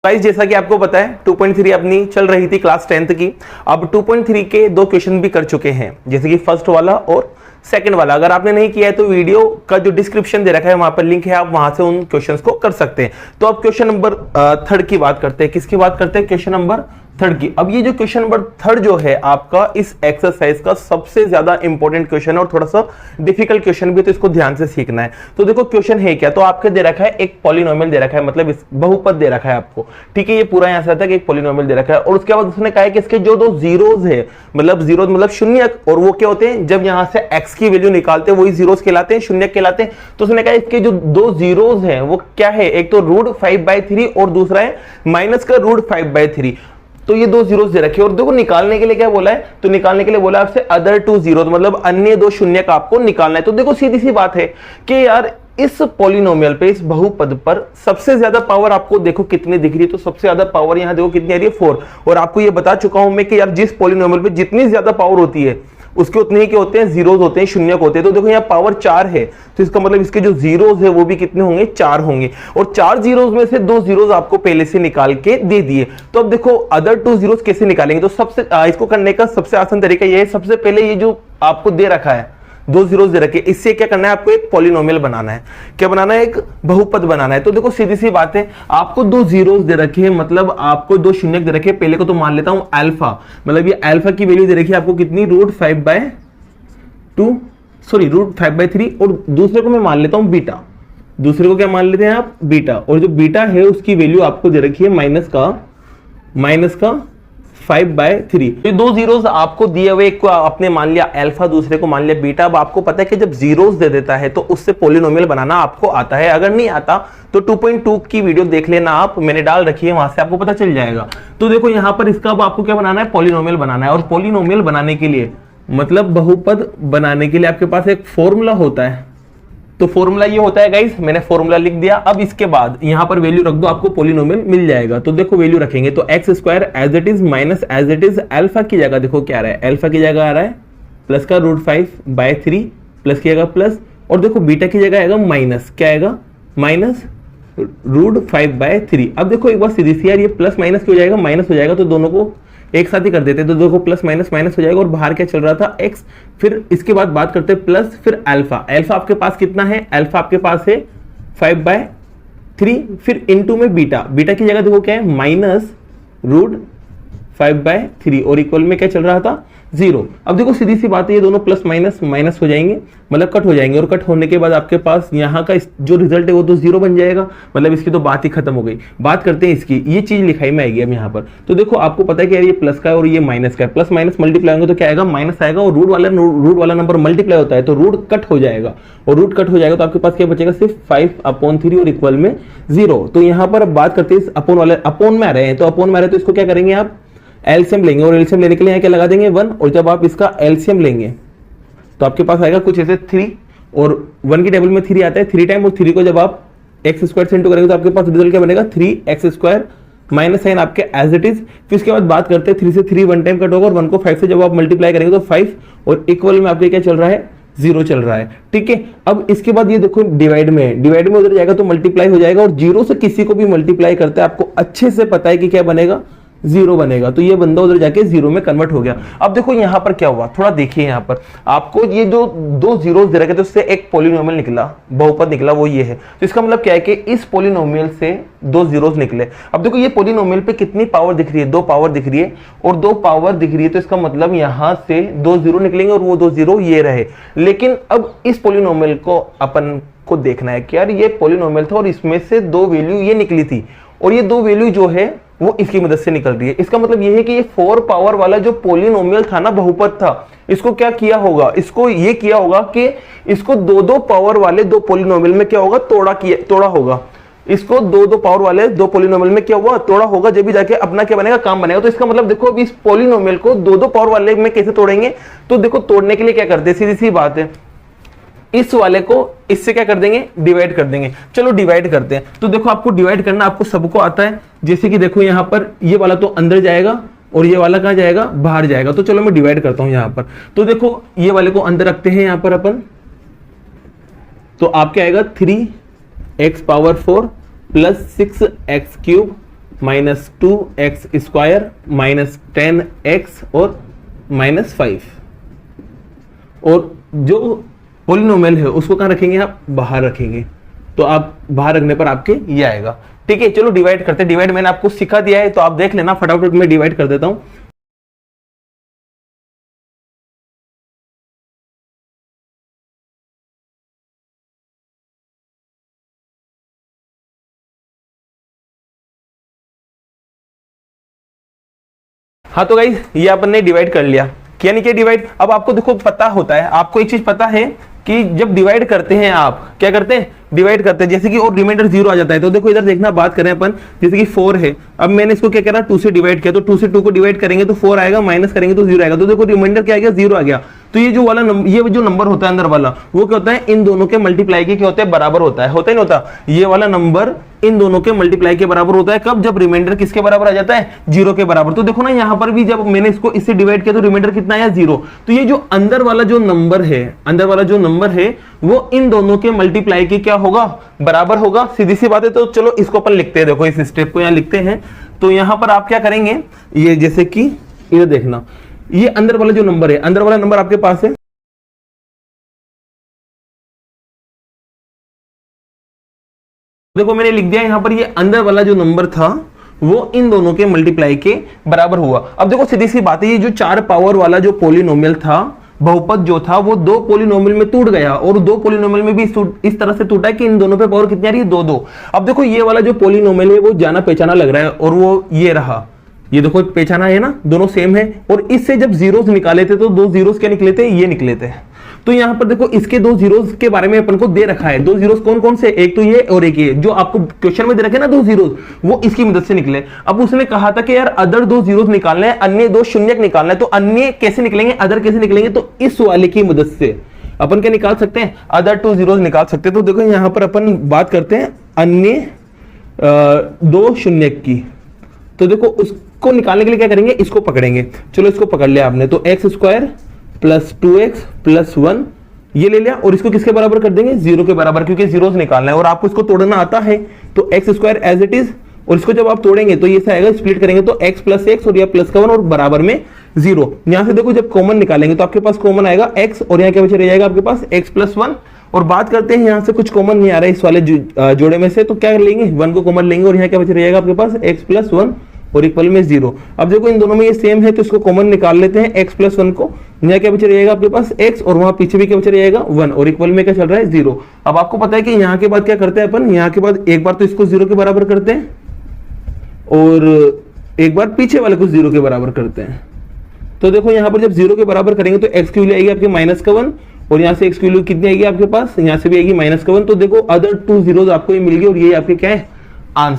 Guys जैसा कि आपको पता है 2.3 अपनी चल रही थी क्लास 10th की। अब 2.3 के दो क्वेश्चन भी कर चुके हैं, जैसे कि फर्स्ट वाला और सेकंड वाला। अगर आपने नहीं किया है तो वीडियो का जो डिस्क्रिप्शन दे रखा है वहां पर लिंक है, आप वहां से उन क्वेश्चंस को कर सकते हैं। तो अब क्वेश्चन नंबर थर्ड की बात करते हैं। किसकी बात करते हैं? क्वेश्चन नंबर थर्ड की। अब ये जो क्वेश्चन नंबर थर्ड जो है आपका इस एक्सरसाइज का सबसे ज्यादा इंपॉर्टेंट क्वेश्चन है और थोड़ा सा डिफिकल्ट क्वेश्चन भी, तो इसको ध्यान से सीखना है। तो देखो क्वेश्चन है क्या, तो आपके दे रखा है एक पॉलिनोमियल दे रखा है, मतलब इस बहुपद दे रखा है आपको, ठीक है। ये पूरा यहां से आता है कि एक पॉलिनोमियल दे रखा है और उसके बाद उसने कहा है कि इसके जो दो जीरोज है, मतलब जीरो मतलब शून्य, और वो क्या होते हैं, जब यहां से एक्स की वैल्यू निकालते हैं वही जीरोज कहलाते हैं, शून्य कहलाते हैं। तो उसने कहा इसके जो दो जीरोज हैं वो क्या है, एक तो √5/3 और दूसरा है माइनस का √5/3। तो ये दो जीरोस दे रखे और देखो निकालने के लिए क्या बोला है, तो निकालने के लिए बोला आपसे अदर टू जीरो, मतलब अन्य दो शून्य का आपको निकालना है। तो देखो सीधी सी बात है कि यार इस पॉलिनोमियल पे, इस बहुपद पर सबसे ज्यादा पावर आपको देखो कितनी दिख रही है, तो सबसे ज्यादा पावर यहां देखो कितनी आ रही है, 4। और आपको ये बता चुका हूं मैं कि यार जिस पॉलिनोमियल पे जितनी ज्यादा पावर होती है उसके उतने ही क्या होते हैं, जीरोस होते हैं, शून्य होते हैं। तो देखो यहाँ पावर 4 है, तो इसका मतलब इसके जो जीरोस है वो भी कितने होंगे, 4 होंगे। और 4 जीरोस में से 2 जीरोस आपको पहले से निकाल के दे दिए। तो अब देखो अदर 2 जीरोस कैसे निकालेंगे, तो सबसे इसको करने का सबसे आसान तरीका ये है, सबसे पहले ये जो आपको दे रखा है 2 जीरोस दे रखे, इससे क्या करना है, आपको एक पॉलिनोमियल बनाना है। क्या बनाना है? एक बहुपद बनाना है। तो देखो सीधी सी बात है, आपको 2 जीरोस दे रखे हैं, मतलब आपको 2 शून्य दे रखे हैं। पहले को तो मान लेता हूं अल्फा, मतलब ये अल्फा की वैल्यू दे रखी है आपको कितनी, √5/3, और दूसरे को मैं मान लेता हूं बीटा। दूसरे को क्या मान लेते हैं आप, बीटा। और जो बीटा है उसकी वैल्यू आपको दे रखी है माइनस का 5/3। ये 2 जीरोस आपको दिए हुए, एक को आपने मान लिया अल्फा, दूसरे को मान लिया बीटा। अब आपको पता है कि जब जीरोस दे देता है तो उससे पॉलिनोमियल बनाना आपको आता है। अगर नहीं आता तो 2.2 की वीडियो देख लेना आप, मैंने डाल रखी है, वहां से आपको पता चल जाएगा। तो देखो यहां पर इसका अब आपको क्या बनाना है, पॉलिनोमियल बनाना है। और पॉलिनोमियल बनाने के लिए, मतलब बहुपद बनाने के लिए आपके पास एक फॉर्मूला होता है। तो फॉर्मूला ये होता है गाइस, मैंने फॉर्मूला लिख दिया। अब इसके बाद यहां पर वैल्यू रख दो, आपको पॉलिनोमियल मिल जाएगा। तो देखो वैल्यू रखेंगे तो x² as it is minus as it is alpha की जगह देखो क्या आ रहा है, अल्फा की जगह आ रहा है प्लस का √5/3 प्लस की जगह प्लस, और देखो बीटा की जगह आएगा माइनस, क्या आएगा, माइनस √5/3। अब देखो एक बार सीधी सी यार, ये प्लस माइनस क्यों हो जाएगा, माइनस हो जाएगा, तो दोनों को एक साथ ही कर देते। तो देखो प्लस माइनस माइनस हो जाएगा और बाहर क्या चल रहा था, x। फिर इसके बाद बात करते हैं प्लस, फिर अल्फा। अल्फा आपके पास कितना है, अल्फा आपके पास है 5/3, फिर इनटू में बीटा। बीटा की जगह देखो क्या है, माइनस √5/3, और इक्वल में क्या चल रहा था, 0। अब देखो सीधी सी बात है, ये दोनों प्लस माइनस माइनस हो जाएंगे, मतलब कट हो जाएंगे, और कट होने के बाद आपके पास यहाँ का जो रिजल्ट है वो तो 0 बन जाएगा, मतलब इसकी तो बात ही खत्म हो गई। बात करते हैं इसकी, ये चीज लिखाई में आएगी अब यहाँ पर। तो देखो आपको पता है कि यार ये प्लस का है और ये माइनस का है, प्लस माइनस मल्टीप्लाई होंगे तो क्या आएगा, माइनस आएगा, और रूट वाला नंबर मल्टीप्लाई होता है तो रूट कट हो जाएगा, और रूट कट हो जाएगा तो आपके पास क्या बचेगा, सिर्फ 5/3 और इक्वल में 0। तो यहाँ पर अब बात करते हैं अपोन वाले, अपोन में आ रहे हैं, तो अपोन में आ रहे हैं तो इसको क्या करेंगे आप, एलसीएम लेंगे, और एलसीएम लेने के लिए क्या लगा देंगे, 1। और जब आप इसका एलसीएम लेंगे तो आपके पास आएगा कुछ ऐसे 3, और 1 की टेबल में 3 आता है 3 टाइम, और 3 को जब आप x² से इंटू करेंगे तो आपके पास रिजल्ट क्या बनेगा, 3x² माइनस साइन आपके एज इट इज। फिर उसके बाद बात करते हैं 3 से 3 1 टाइम कट होगा, और 1 को 5 से जब आप मल्टीप्लाई करेंगे तो 5, और इक्वल में आपके क्या चल रहा है, 0 चल रहा है, ठीक है। अब इसके बाद ये देखो डिवाइड में उधर जाएगा तो मल्टीप्लाई हो जाएगा, और 0 से किसी को भी मल्टीप्लाई करते हैं आपको अच्छे से पता है कि क्या बनेगा, 0 बनेगा। तो ये बंदा उधर जाके 0 में कन्वर्ट हो गया। अब देखो यहां पर क्या हुआ, थोड़ा देखिए यहां पर आपको ये जो 2 जीरोस दे रखे थे उससे एक पॉलिनोमियल निकला, बहुपद निकला, वो ये है। तो इसका मतलब क्या है कि इस पॉलिनोमियल से 2 जीरोस निकले। अब देखो ये पॉलिनोमियल पे कितनी पावर दिख रही है, 2 पावर दिख रही है, और 2 पावर दिख रही है, तो इसका मतलब यहां से 2 जीरो निकलेंगे और वो 2 जीरो ये रहे। लेकिन अब इस पॉलिनोमियल को अपन को देखना है कि यार ये पॉलिनोमियल था और इसमें से 2 वैल्यू ये निकली थी, और ये 2 वैल्यू जो है वो इसकी मदद से निकल रही है। इसका मतलब ये है कि ये 4 पावर वाला जो पॉलिनोमियल था ना, बहुपद था, इसको क्या किया होगा, इसको ये किया होगा कि इसको 2 पावर वाले 2 पॉलिनोमियल में क्या होगा, तोड़ा होगा। इसको 2 पावर वाले 2 पॉलिनोमियल में क्या हुआ, तोड़ा होगा, जब भी जाके अपना क्या बनेगा, काम बनेगा। तो इसका मतलब देखो अब इस पॉलिनोमियल को 2 पावर वाले में कैसे तोड़ेंगे, तो देखो तोड़ने के लिए क्या करते हैं, सीधी सी बात है, इस वाले को इससे क्या कर देंगे, डिवाइड कर देंगे। चलो डिवाइड करते हैं। तो देखो आपको डिवाइड करना आपको सबको आता है, जैसे कि देखो यहां पर ये वाला तो अंदर जाएगा और ये वाला कहां जाएगा, बाहर जाएगा। तो चलो मैं डिवाइड करता हूं यहां पर। तो देखो ये वाले को अंदर रखते हैं यहां पर अपन, तो आपके आएगा 3x⁴ + 6x³ -2x² -10x और -5। और जो पोलिनोमियल है उसको कहाँ रखेंगे आप, बाहर रखेंगे। तो आप बाहर रखने पर आपके ये आएगा। ठीक है, चलो डिवाइड करते हैं। डिवाइड मैंने आपको सिखा दिया है तो आप देख लेना, फटाफट मैं डिवाइड कर देता हूं। हाँ तो गाइस ये अपन ने डिवाइड कर लिया, किया नहीं किया डिवाइड। अब आपको देखो पता होता है, आपको एक चीज पता है कि जब डिवाइड करते हैं आप क्या करते हैं, डिवाइड करते हैं जैसे कि और रिमाइंडर 0 आ जाता है। तो देखो इधर देखना, बात करें अपन, जैसे कि 4 है, अब मैंने इसको क्या करा 2 से डिवाइड किया, तो 2 से 2 को डिवाइड करेंगे तो 4 आएगा, माइनस करेंगे तो 0 आएगा। तो देखो रिमाइंडर क्या आ गया, 0 आ गया। तो ये जो वाला ये जो नंबर होता है अंदर वाला, वो क्या होता है, इन दोनों के मल्टीप्लाई के क्या होता है, बराबर होता है। होता ही नहीं होता, ये वाला नंबर इन दोनों के मल्टीप्लाई के बराबर होता है। कब, जब रिमाइंडर किसके बराबर आ जाता है, 0 के बराबर। तो देखो ना यहाँ पर भी जब मैंने इसको इससे डिवाइड किया तो रिमाइंडर कितना आया, 0। तो ये जो अंदर वाला जो नंबर है, अंदर वाला जो नंबर है वो इन दोनों के मल्टीप्लाई के क्या होगा, बराबर होगा। सीधी सी बात है। तो चलो इसको अपन लिखते हैं, देखो इस स्टेप को यहाँ लिखते हैं। तो यहां पर आप क्या करेंगे, ये जैसे कि इधर देखना, ये अंदर वाला जो नंबर है, अंदर वाला नंबर आपके पास है, देखो मैंने लिख दिया यहां पर, ये अंदर वाला जो नंबर था वो इन दोनों के मल्टीप्लाई के बराबर हुआ। अब देखो सीधी सी बात है, ये जो 4 पावर वाला जो पोलिनोमियल था, बहुपद जो था, वो 2 पोलिनोमियल में टूट गया, और 2 पोलिनोमियल में भी इस तरह से टूटा कि इन दोनों पे पावर कितनी आ रही है, 2 2। अब देखो ये वाला जो पोलिनोमियल है वो जाना पहचाना लग रहा है, और वो ये रहा, ये देखो पहचाना है ना, दोनों सेम है। और इससे जब जीरोस निकाले थे तो 2 जीरोस क्या निकले थे, ये निकले थे। तो यहां पर देखो इसके 2 जीरोस के बारे में अपन को दे रखा है। 2 जीरोस कौन कौन से, एक तो ये और एक ये, जो आपको क्वेश्चन में दे रखे ना 2 जीरोस, वो इसकी मदद से निकले। अब उसने कहा था कि यार अदर 2 जीरोस निकालने हैं, अन्य 2 शून्य निकालना है। तो अन्य कैसे निकलेंगे, अदर कैसे निकलेंगे, तो इस वाले की मदद से अपन क्या निकाल सकते हैं, अदर 2 जीरोस निकाल सकते हैं। तो देखो यहां पर अपन बात करते हैं अन्य 2 शून्य की। तो देखो उसको निकालने के लिए क्या करेंगे, इसको पकड़ेंगे। चलो इसको पकड़ लिया आपने, तो x² + 2x + 1 ये ले लिया, और इसको किसके बराबर कर देंगे, 0 के बराबर, क्योंकि जीरोस निकालना है और आपको इसको तोड़ना आता है। तो x² एज इट इज, और इसको जब आप तोड़ेंगे तो ये आएगा, स्प्लिट करेंगे तो x + x और यह प्लस का 1 और बराबर में 0। यहां से देखो जब कॉमन निकालेंगे तो आपके पास कॉमन आएगा x, और यहाँ क्या बचा रह जाएगा आपके पास x + 1। और बात करते हैं यहाँ से कुछ कॉमन नहीं आ रहा है इस वाले जोड़े में से, तो क्या लेंगे, 1 को कॉमन लेंगे, और यहाँ क्या बचा रह जाएगा आपके पास x + 1 और इक्वल में 0। अब देखो इन दोनों में ये सेम है तो इसको कॉमन निकाल लेते हैं, x + 1 को, यहाँ क्या बचा रहेगा आपके पास x, और वहां पीछे भी क्या बचा रहेगा 1, और इक्वल में क्या चल रहा है 0। अब आपको पता है कि यहाँ के बाद क्या करते हैं अपन, यहाँ के बाद एक बार तो इसको 0 के बराबर करते हैं, और एक बार पीछे वाले को 0 के बराबर करते हैं। तो देखो यहाँ पर जब 0 के बराबर करेंगे तो x की वैल्यू आएगी आपके -1, और यहाँ से x की वैल्यू कितनी आएगी आपके पास, यहाँ से भी आएगी -1। तो देखो अदर 2 जीरोस आपको ये मिल गई, और ये आपके क्या है आंसर।